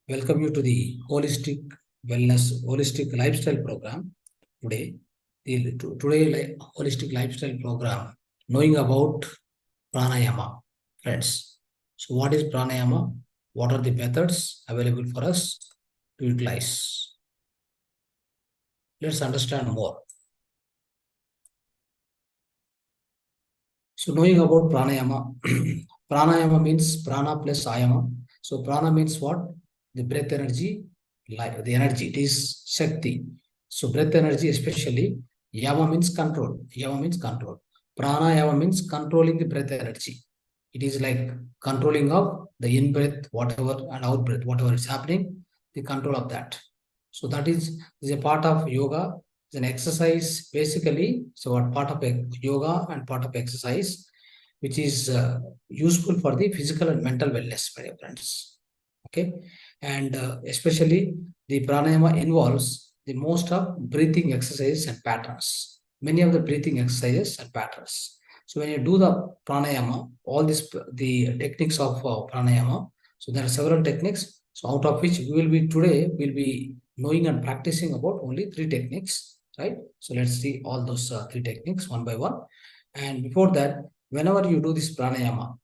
Welcome you to the holistic lifestyle program. Today, holistic lifestyle program, knowing about pranayama, friends. So, what is pranayama? What are the methods available for us to utilize? Let's understand more. So, knowing about pranayama, pranayama means prana plus ayama. So, prana means what? The breath energy, like the energy, it is Shakti. So, breath energy, especially, yama means control. Yama means control. Pranayama means controlling the breath energy. It is like controlling of the in breath, whatever, and out breath, whatever is happening, the control of that. So, that is a part of yoga. It's an exercise basically. So, what part of yoga and part of exercise, which is useful for the physical and mental wellness, my dear friends. Okay, and especially the pranayama involves the most of breathing exercises and patterns. Many of the breathing exercises and patterns. So when you do the pranayama, all the techniques of pranayama. So there are several techniques. So out of which we will be today, we'll be knowing and practicing about only three techniques, right? So let's see all those three techniques one by one. And before that, whenever you do this pranayama,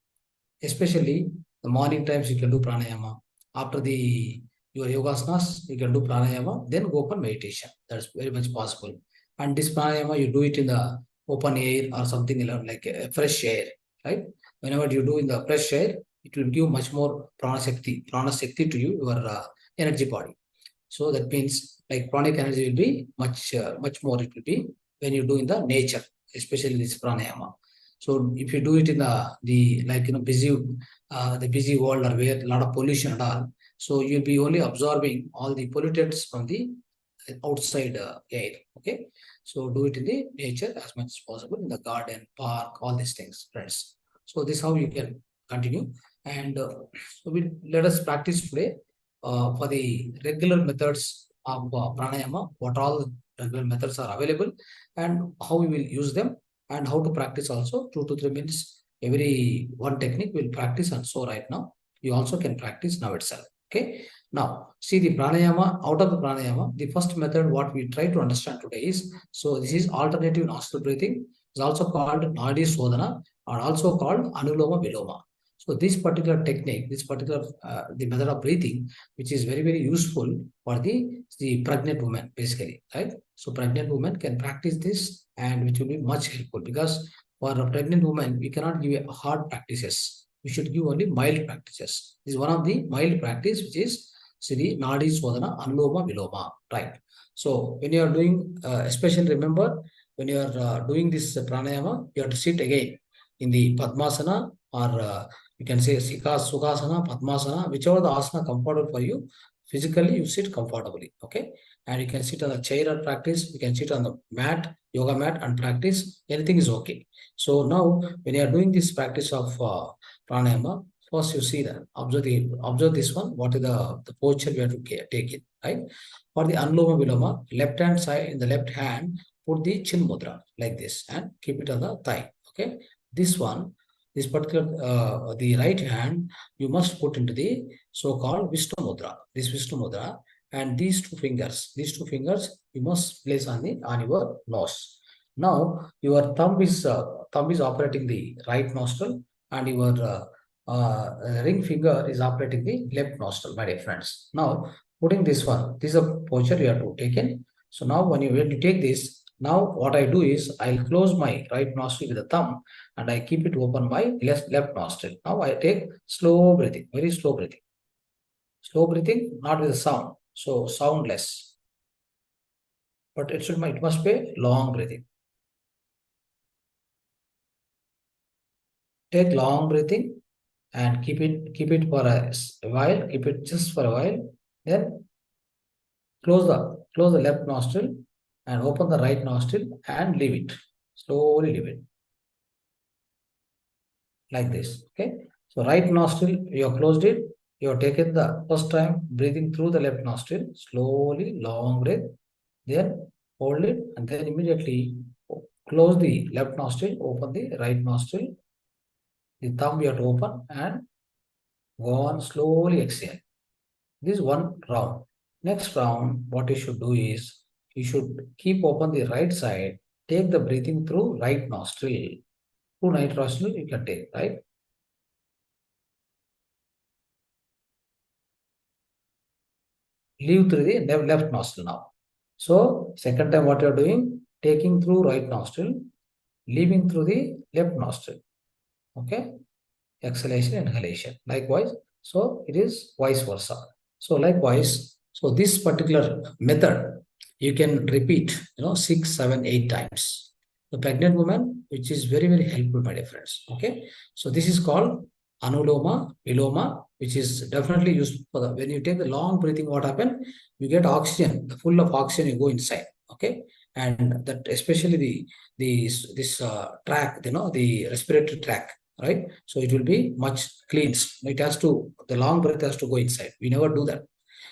especially the morning times you can do pranayama. After your yogasanas, you can do pranayama, then go for meditation. That's very much possible. And this pranayama, you do it in the open air or something like fresh air, right? Whenever you do in the fresh air, it will give much more prana shakti to you, your energy body. So that means like pranic energy will be much more. It will be when you do in the nature, especially this pranayama. So if you do it in the like the busy world or where a lot of pollution and all, so you'll be only absorbing all the pollutants from the outside air. Okay, so do it in the nature as much as possible in the garden, park, all these things, friends. So this is how you can continue, and so let us practice today for the regular methods of pranayama. What all regular methods are available, and how we will use them, and how to practice also 2 to 3 minutes every one technique we'll practice. And so right now you also can practice now itself. Okay, now see the pranayama. Out of the pranayama, the first method what we try to understand today is, so this is alternative nostril breathing. It's also called nadi sodhana and also called anuloma viloma. So this particular technique, this particular the method of breathing, which is very useful for the pregnant woman basically, right? So pregnant women can practice this, and which will be much helpful, because for a pregnant woman we cannot give hard practices. We should give only mild practices. This is one of the mild practice, which is Sri Nadi Swadhana Anuloma Viloma, right? So when you are doing, especially remember, when you are doing this pranayama, you have to sit again in the Padmasana, or you can say Sukhasana, Padmasana, whichever the asana comfortable for you. Physically, you sit comfortably, okay? And you can sit on the chair and practice. You can sit on the mat, yoga mat, and practice. Anything is okay. So now, when you are doing this practice of pranayama, first you see that observe this one. What is the posture we have to take it, right? For the anuloma viloma, left hand side, in the left hand, put the chin mudra like this and keep it on the thigh. Okay, this one, this particular the right hand, you must put into the so-called Vishnu mudra. This Vishnu mudra, and these two fingers you must place on your nose. Now your thumb is operating the right nostril, and your ring finger is operating the left nostril, my dear friends. Now putting this one, this is a posture you have to take in. So now when you take this, now what I do is I'll close my right nostril with the thumb, and I keep it open my left nostril. Now I take slow breathing, very slow breathing. Slow breathing, not with a sound, so soundless. But it must be long breathing. Take long breathing and keep it for a while. Keep it just for a while. Then close the left nostril and open the right nostril and leave it. Slowly leave it like this. Okay. So right nostril, you have closed it. You have taken the first time breathing through the left nostril, slowly, long breath. Then hold it, and then immediately close the left nostril, open the right nostril. The thumb you have to open and go on, slowly exhale. This is one round. Next round, what you should do is you should keep open the right side, take the breathing through right nostril. Through right nostril you can take, right? Leave through the left nostril now. So second time what you are doing, taking through right nostril, leaving through the left nostril. Okay, exhalation, inhalation. Likewise, so it is vice versa. So likewise, so this particular method you can repeat, 6, 7, 8 times. The pregnant woman, which is very, very helpful, my dear friends. Okay, so this is called anuloma, viloma, which is definitely used for the when you take the long breathing, what happen? You get oxygen, the full of oxygen, you go inside. Okay, and that especially the this track, the respiratory track, right? So it will be much cleansed. The long breath has to go inside. We never do that.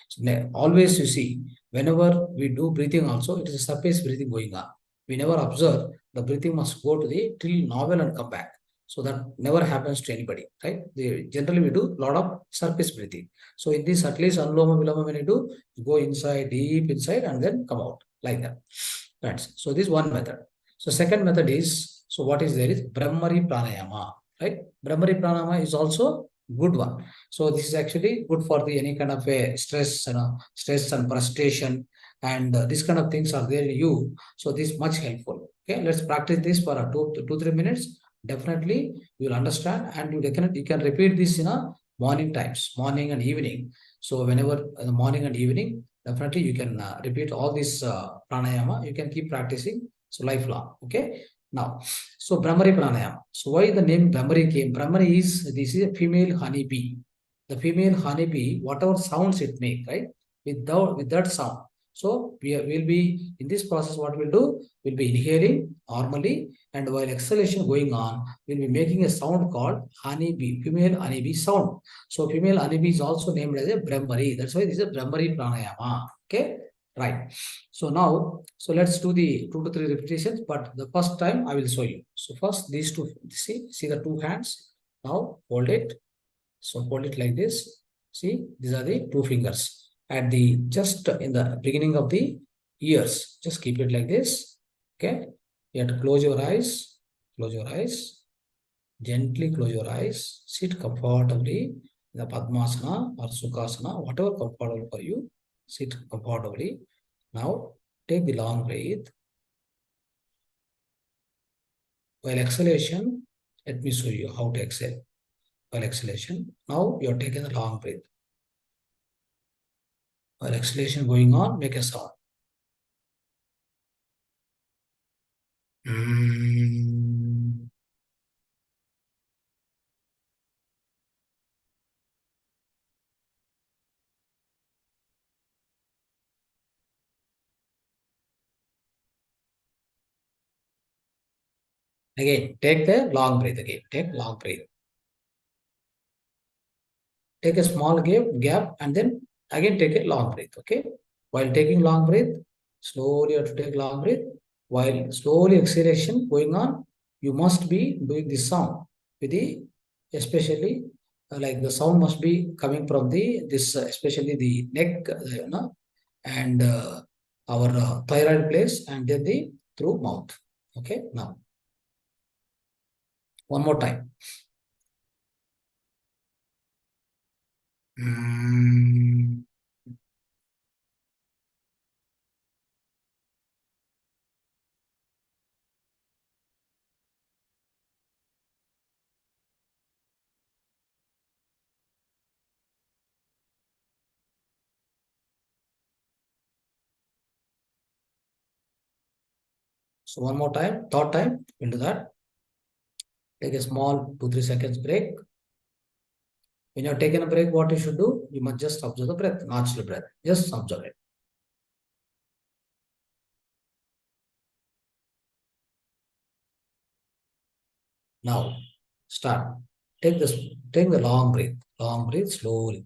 So always you see, whenever we do breathing also, it is a surface breathing going on. We never observe the breathing must go to the till novel and come back. So that never happens to anybody, right? Generally, we do a lot of surface breathing. So in this, at least anuloma viloma, when you go inside, deep inside, and then come out like that. Right. So this is one method. So second method is, so what is there is Brahmari Pranayama, right? Brahmari Pranayama is also good one. So this is actually good for the any kind of a stress and frustration, and this kind of things are there in you. So this is much helpful. Okay, let's practice this for 2 3 minutes. Definitely you will understand, and you can repeat this in a morning times, morning and evening. So whenever in the morning and evening, definitely you can repeat all this pranayama. You can keep practicing so lifelong. Okay. Now, so Brahmari pranayama. So why the name Brahmari came? Brahmari is this is a female honeybee. The female honeybee, whatever sounds it make, right? With that sound. So will be in this process. What we'll do? We'll be inhaling normally, and while exhalation going on, we'll be making a sound called honeybee, female honeybee sound. So female honeybee is also named as a Brahmari. That's why this is a Brahmari pranayama. Okay, right. So now, so let's do the 2 to 3 repetitions. But the first time I will show you. So first these two, see the two hands. Now hold it. So hold it like this. See, these are the two fingers. At the just in the beginning of the ears, just keep it like this. Okay. You have to close your eyes. Close your eyes. Gently close your eyes. Sit comfortably in the Padmasana or Sukhasana, whatever comfortable for you. Sit comfortably. Now take the long breath. While exhalation, let me show you how to exhale. While exhalation, now you are taking a long breath. While exhalation going on, make a sound. Mm. Again, take the long breath again. Take long breath. Take a small gap and then again take a long breath. Okay. While taking long breath, slowly you have to take long breath. While slowly exhalation going on, you must be doing this sound with the especially like the sound must be coming from the this especially the neck, and our thyroid place, and then the through mouth. Okay. Now one more time. Mm. So one more time, third time, we'll do that. Take a small 2 3 seconds break. When you're taking a break, what you should do? You must just observe the breath, natural breath. Just observe it. Now, start. Take the long breath slowly.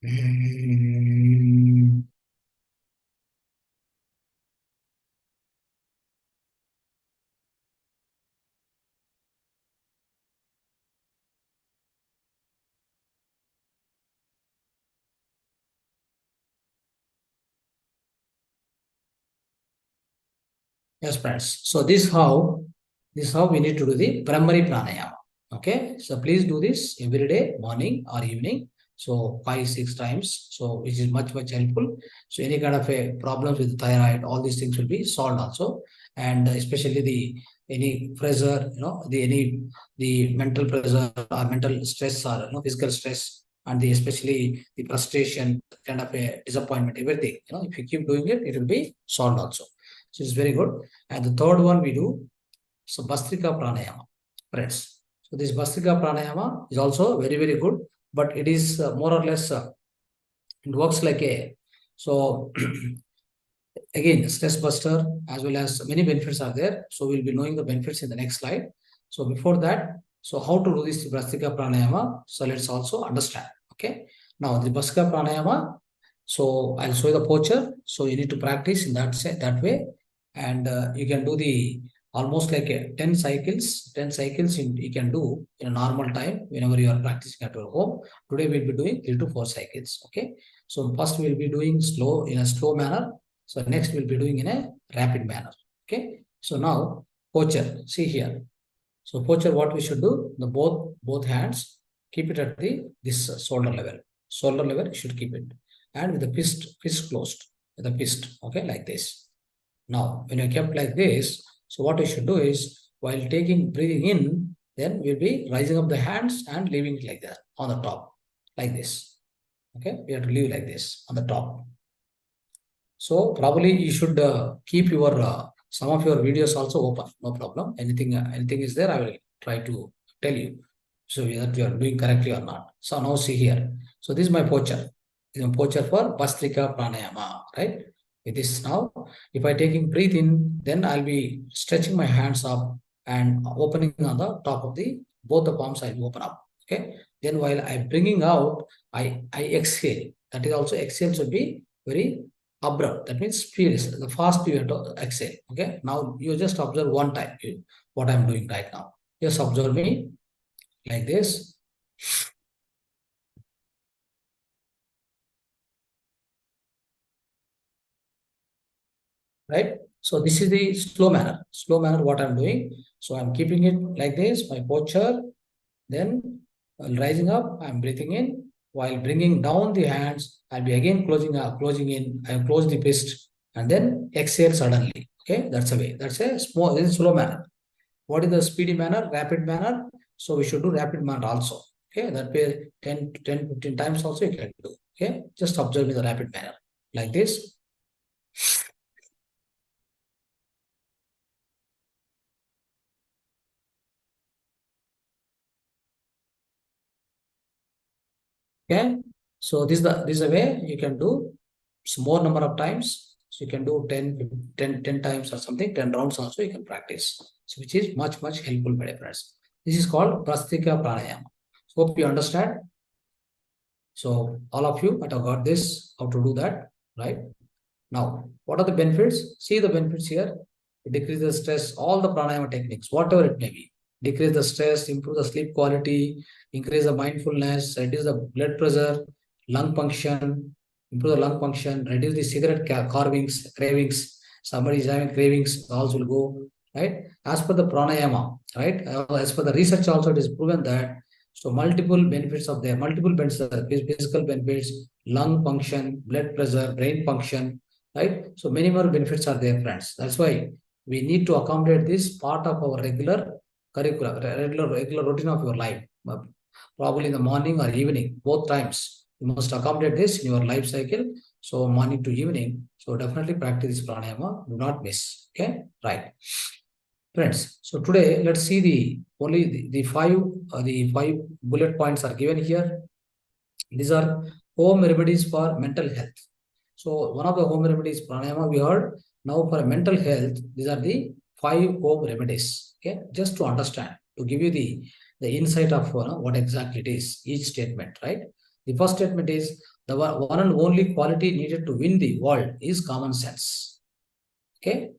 Mm. Yes, friends. So this how we need to do the primary pranayama. Okay. So please do this every day, morning or evening. So 5, 6 times. So which is much helpful. So any kind of a problems with thyroid, all these things will be solved also. And especially the any pressure, the mental pressure or mental stress or physical stress, and the especially the frustration, kind of a disappointment, everything. If you keep doing it, it will be solved also. So it's very good. And the third one we do, so Bhastrika Pranayama, friends. So this Bhastrika Pranayama is also very good, but it is more or less, it works like a, so again, stress buster, as well as many benefits are there. So we'll be knowing the benefits in the next slide. So before that, so how to do this Bhastrika Pranayama? So let's also understand. Okay. Now the Bhastrika Pranayama, so I'll show you the posture. So you need to practice in that way, and you can do the almost like a 10 cycles. 10 cycles you can do in a normal time whenever you are practicing at your home. Today we'll be doing 3 to 4 cycles. Okay. So first we'll be doing slow in a slow manner. So next we'll be doing in a rapid manner. Okay. So now posture. See here. So posture, what we should do? The both hands, keep it at this shoulder level. Shoulder level, you should keep it, and with the fist closed, with the fist. Okay, like this. Now, when you kept like this, so what you should do is while breathing in, then we'll be rising up the hands and leaving it like that on the top, like this. Okay, we have to leave like this on the top. So probably you should keep your some of your videos also open. No problem. Anything is there, I will try to tell you, so that you are doing correctly or not. So now see here. So this is my posture. This is my posture for Bhastrika Pranayama, right? It is now. If I taking breathe in, then I'll be stretching my hands up and opening on the top of the both the palms. I'll open up. Okay. Then while I'm bringing out, I exhale. That is also exhale should be very abrupt. That means furious. The fast you have to exhale. Okay. Now you just observe one time what I'm doing right now. Just observe me like this. Right. So this is the slow manner. Slow manner what I'm doing. So I'm keeping it like this, my posture. Then while rising up, I'm breathing in. While bringing down the hands, I'll be again closing in. I'll close the fist and then exhale suddenly. Okay, that's a way. That's a this is slow manner. What is the speedy manner, rapid manner? So we should do rapid manner also. Okay, that way 10, 15 times also you can do. Okay, just observe in the rapid manner like this. Okay, so this is a way you can do some more number of times. So you can do 10 times or something, 10 rounds also you can practice. So which is much helpful, my friends. This is called Prastika Pranayama. So hope you understand. So all of you might have got this, how to do that, right? Now, what are the benefits? See the benefits here. Decrease the stress, all the pranayama techniques, whatever it may be. Decrease the stress, improve the sleep quality, increase the mindfulness, reduce the blood pressure, lung function, improve the lung function, reduce the cigarette cravings. Somebody is having cravings, also will go, right? As per the pranayama, right? As per the research also, it is proven that so multiple benefits of there, multiple benefits, physical benefits, lung function, blood pressure, brain function, right? So many more benefits are there, friends. That's why we need to accommodate this part of our regular curriculum, regular routine of your life. Probably in the morning or evening, both times. You must accommodate this in your life cycle. So morning to evening. So definitely practice this pranayama. Do not miss. Okay, right, friends. So today let's see the five bullet points are given here. These are home remedies for mental health. So one of the home remedies, pranayama, we heard. Now for mental health, these are the 5 home remedies. Okay, just to understand, to give you the insight of what exactly it is, each statement, right? The first statement is the one and only quality needed to win the world is common sense. Okay,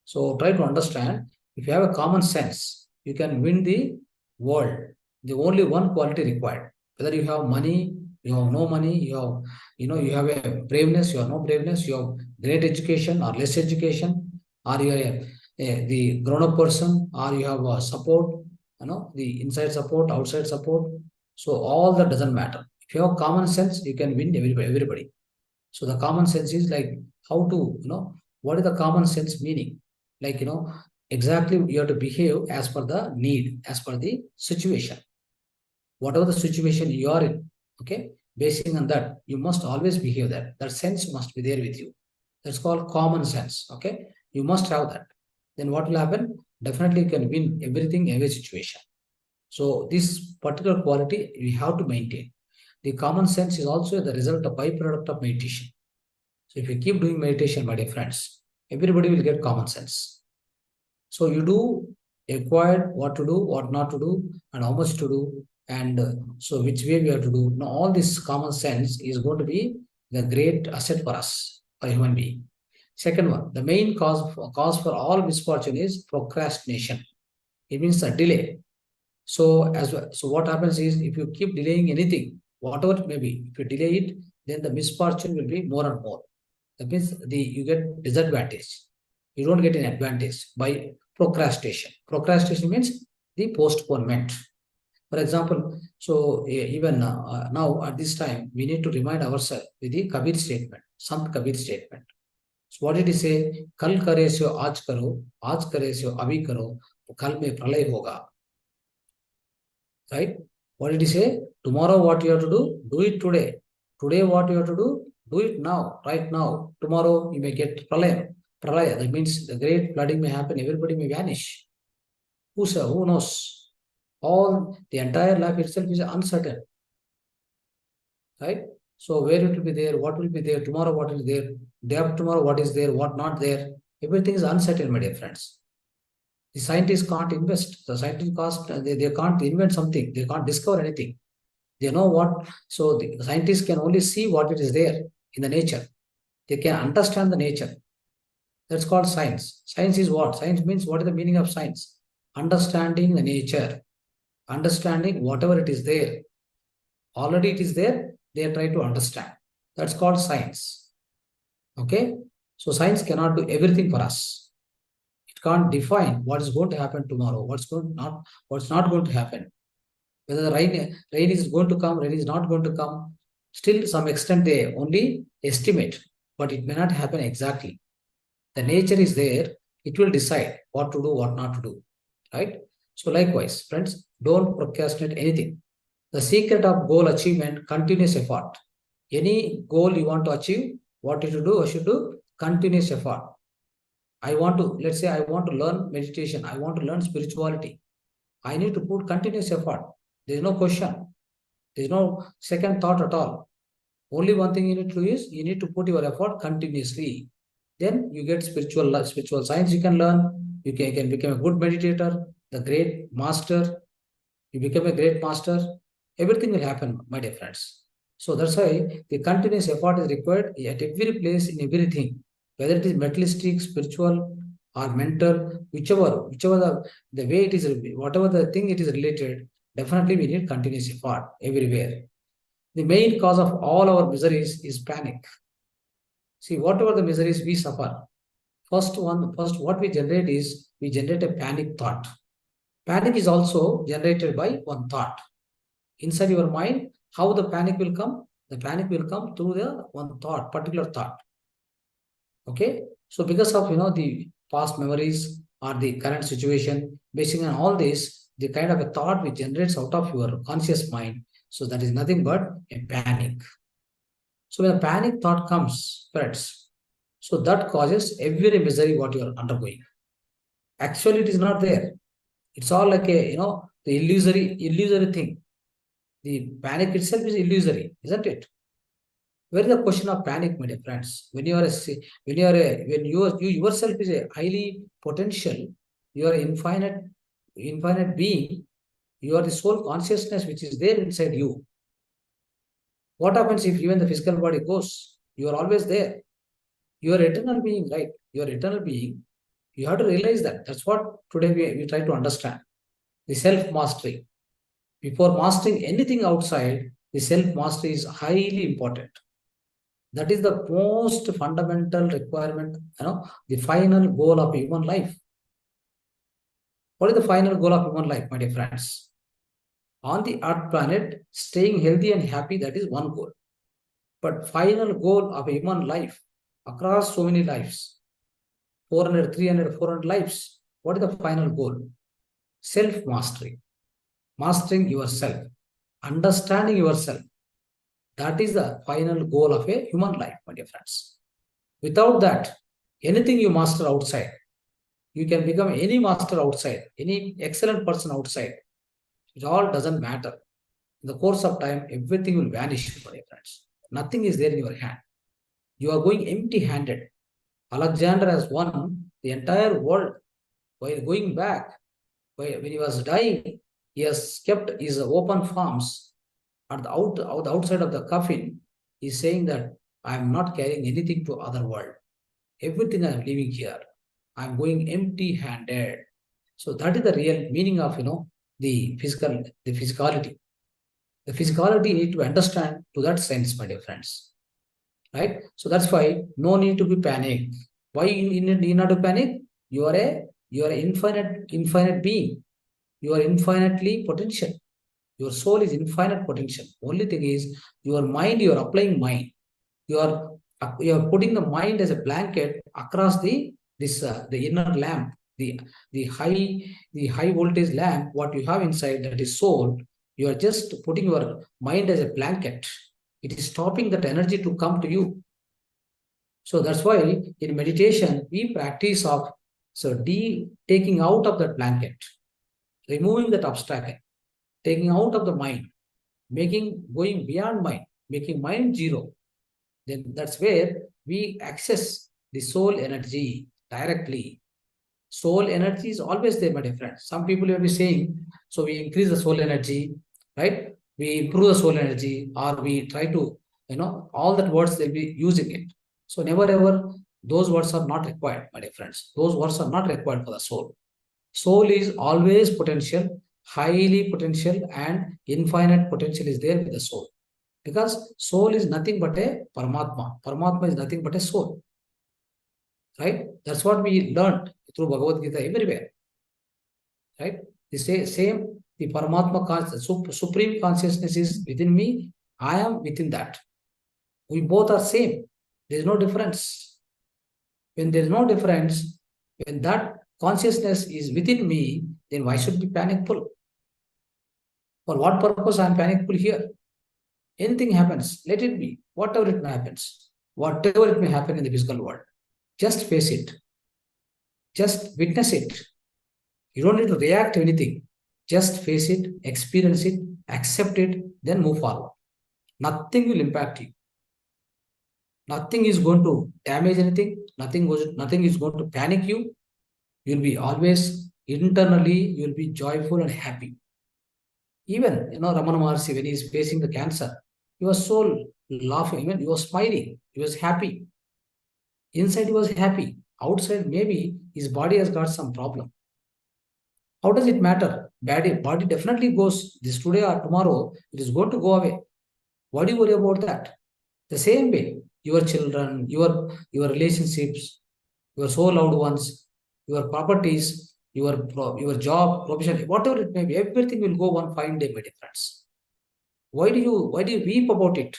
so try to understand. If you have a common sense, you can win the world. The only one quality required. Whether you have money, you have no money, you have a braveness, you have no braveness, you have great education or less education, or you are the grown-up person, or you have a support, the inside support, outside support. So all that doesn't matter. If you have common sense, you can win everybody. So the common sense is like how to, what is the common sense meaning? Like, exactly you have to behave as per the need, as per the situation. Whatever the situation you are in, okay, basing on that, you must always behave that. That sense must be there with you. That's called common sense, okay? You must have that. Then what will happen? Definitely you can win everything, every situation. So this particular quality we have to maintain. The common sense is also the result of byproduct of meditation. So if you keep doing meditation, my dear friends, everybody will get common sense. So you do acquire what to do, what not to do, and how much to do, and so which way we have to do. Now, all this common sense is going to be the great asset for us, for a human being. Second one, the main cause for all misfortune is procrastination. It means a delay. So so what happens is if you keep delaying anything, whatever it may be, if you delay it, then the misfortune will be more and more. That means you get disadvantage. You don't get an advantage by procrastination. Procrastination means the postponement. For example, so even now at this time, we need to remind ourselves with the Kabir statement, Sant Kabir statement. So what did he say? Kal kare se aaj kare se abhi karo, kal mein pralay hoga. Right? What did he say? Tomorrow what you have to do it today. Today what you have to do it now, right now. Tomorrow you may get pralaya. Pralaya, that means the great flooding may happen, everybody may vanish. Who knows? All the entire life itself is uncertain. Right? So where it will be there, what will be there, tomorrow what is there, day after tomorrow what is there, what not there. Everything is uncertain, my dear friends. The scientists can't invest. The scientists they can't invent something. They can't discover anything. They know what. So the scientists can only see what it is there in the nature. They can understand the nature. That's called science. Science is what? Science means what is the meaning of science? Understanding the nature. Understanding whatever it is there. Already it is there. They are trying to understand. That's called science. Okay? So science cannot do everything for us. Can't define what is going to happen tomorrow, what's not going to happen. Whether the rain is going to come, rain is not going to come. Still, to some extent, they only estimate, but it may not happen exactly. The nature is there; it will decide what to do, what not to do. Right? So, likewise, friends, don't procrastinate anything. The secret of goal achievement: continuous effort. Any goal you want to achieve, what you should do? I should do continuous effort. Let's say I want to learn meditation. I want to learn spirituality. I need to put continuous effort. There is no question. There is no second thought at all. Only one thing you need to do is you need to put your effort continuously. Then you get spiritual science you can learn. You can become a good meditator, the great master. You become a great master. Everything will happen, my dear friends. So that's why the continuous effort is required at every place in everything. Whether it is materialistic, spiritual, or mental, whichever the way it is, whatever the thing it is related, definitely we need continuous effort everywhere. The main cause of all our miseries is panic. See, whatever the miseries we suffer, first what we generate is we generate a panic thought. Panic is also generated by one thought. Inside your mind, how the panic will come? The panic will come through the one thought, particular thought. Okay, so because of the past memories or the current situation, basing on all this, the kind of a thought which generates out of your conscious mind. So that is nothing but a panic. So when a panic thought comes, friends, so that causes every misery what you are undergoing. Actually, it is not there. It's all like the illusory thing. The panic itself is illusory, isn't it? Where is the question of panic, my dear friends? When you yourself is a highly potential, you are infinite being, you are the soul consciousness which is there inside you. What happens if even the physical body goes? You are always there. You are eternal being, right? You are eternal being. You have to realize that. That's what today we try to understand. The self-mastery. Before mastering anything outside, the self-mastery is highly important. That is the most fundamental requirement, the final goal of human life. What is the final goal of human life, my dear friends? On the earth planet, staying healthy and happy, that is one goal. But final goal of a human life, across so many lives, 400, 300, 400 lives, what is the final goal? Self-mastery. Mastering yourself. Understanding yourself. That is the final goal of a human life, my dear friends. Without that, anything you master outside, you can become any master outside, any excellent person outside. It all doesn't matter. In the course of time, everything will vanish, my dear friends. Nothing is there in your hand. You are going empty-handed. Alexander has won the entire world while going back. When he was dying, he has kept his open palms at the outside of the coffin. He's saying that I am not carrying anything to other world. Everything I am leaving here. I am going empty-handed. So that is the real meaning of the physicality. The physicality need to understand to that sense, my dear friends. Right? So that's why no need to be panicked. Why you need not to panic? You are a infinite being. You are infinitely potential. Your soul is infinite potential. Only thing is your mind, you are applying mind. You are putting the mind as a blanket across the inner lamp, the high voltage lamp, what you have inside, that is soul. You are just putting your mind as a blanket. It is stopping that energy to come to you. So that's why in meditation, we practice of taking out of that blanket, removing that obstacle, taking out of the mind, going beyond mind, making mind zero. Then that's where we access the soul energy directly. Soul energy is always there, my dear friends. Some people will be saying, so we increase the soul energy, right? We improve the soul energy, or we try to, all that words they'll be using it. So never ever, those words are not required, my dear friends. Those words are not required for the soul. Soul is always potential, highly potential, and infinite potential is there with the soul. Because soul is nothing but a Paramatma. Paramatma is nothing but a soul. Right? That's what we learned through Bhagavad Gita everywhere. Right? The same, the Paramatma supreme consciousness is within me. I am within that. We both are same. There is no difference. When there is no difference, when that consciousness is within me, then why should be panicful? For what purpose I am panicful here? Anything happens, let it be. Whatever it may happens, whatever it may happen in the physical world, just face it. Just witness it. You don't need to react to anything. Just face it, experience it, accept it, then move forward. Nothing will impact you. Nothing is going to damage anything. Nothing is going to panic you. You'll be always internally, you'll be joyful and happy. Even, Ramana Maharshi, when he is facing the cancer, he was so laughing, even he was smiling, he was happy. Inside he was happy. Outside, maybe his body has got some problem. How does it matter? Body definitely goes this today or tomorrow, it is going to go away. Why do you worry about that? The same way, your children, your relationships, your so loved ones, your properties, your job, profession, whatever it may be, everything will go one fine day, my dear friends. Why do you weep about it?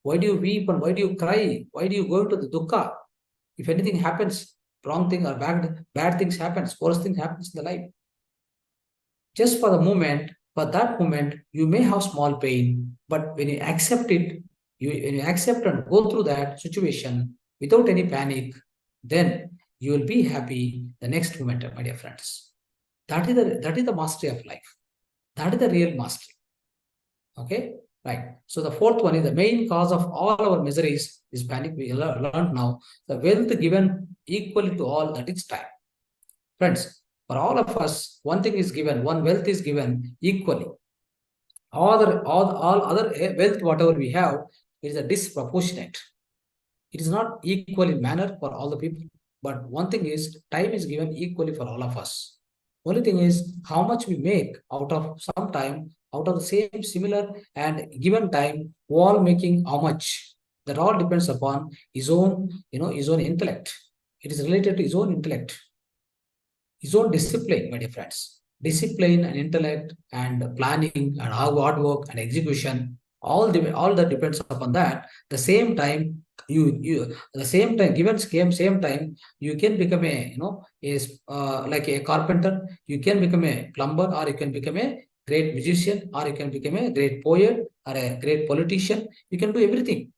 Why do you weep and why do you cry? Why do you go into the dukkha? If anything happens, wrong thing or bad things happens, worst thing happens in the life. Just for the moment, for that moment, you may have small pain, but when you accept it, when you accept and go through that situation without any panic, then you will be happy the next moment, my dear friends. That is the mastery of life. That is the real mastery. Okay, right. So the fourth one is the main cause of all our miseries is panic. We learned now the wealth given equally to all, that is time. Friends, for all of us, one thing is given, one wealth is given equally. All other wealth, whatever we have, is a disproportionate. It is not equal in manner for all the people. But one thing is, time is given equally for all of us. Only thing is how much we make out of some time, out of the same similar and given time, all making how much. That all depends upon his own, his own intellect. It is related to his own intellect, his own discipline, my dear friends. discipline and intellect and planning and hard work and execution, all that depends upon that. The same time, the same time, given same time, you can become a, is like a carpenter, you can become a plumber, or you can become a great musician, or you can become a great poet or a great politician. You can do everything.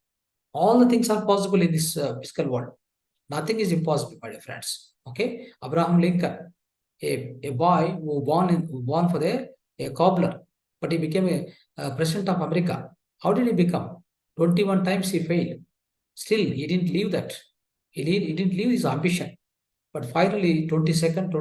All the things are possible in this physical world. Nothing is impossible, my dear friends. Okay, Abraham Lincoln, a boy who born for a cobbler, but he became a president of America. How did he become? 21 times he failed. Still, he didn't leave that. He didn't leave his ambition. But finally, 22nd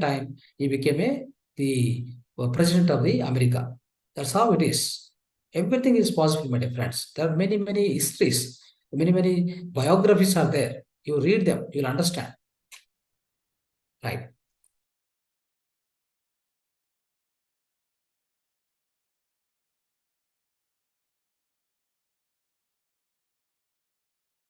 time, he became the president of the America. That's how it is. Everything is possible, my dear friends. There are many, many histories, many biographies are there. You read them, you'll understand. Right.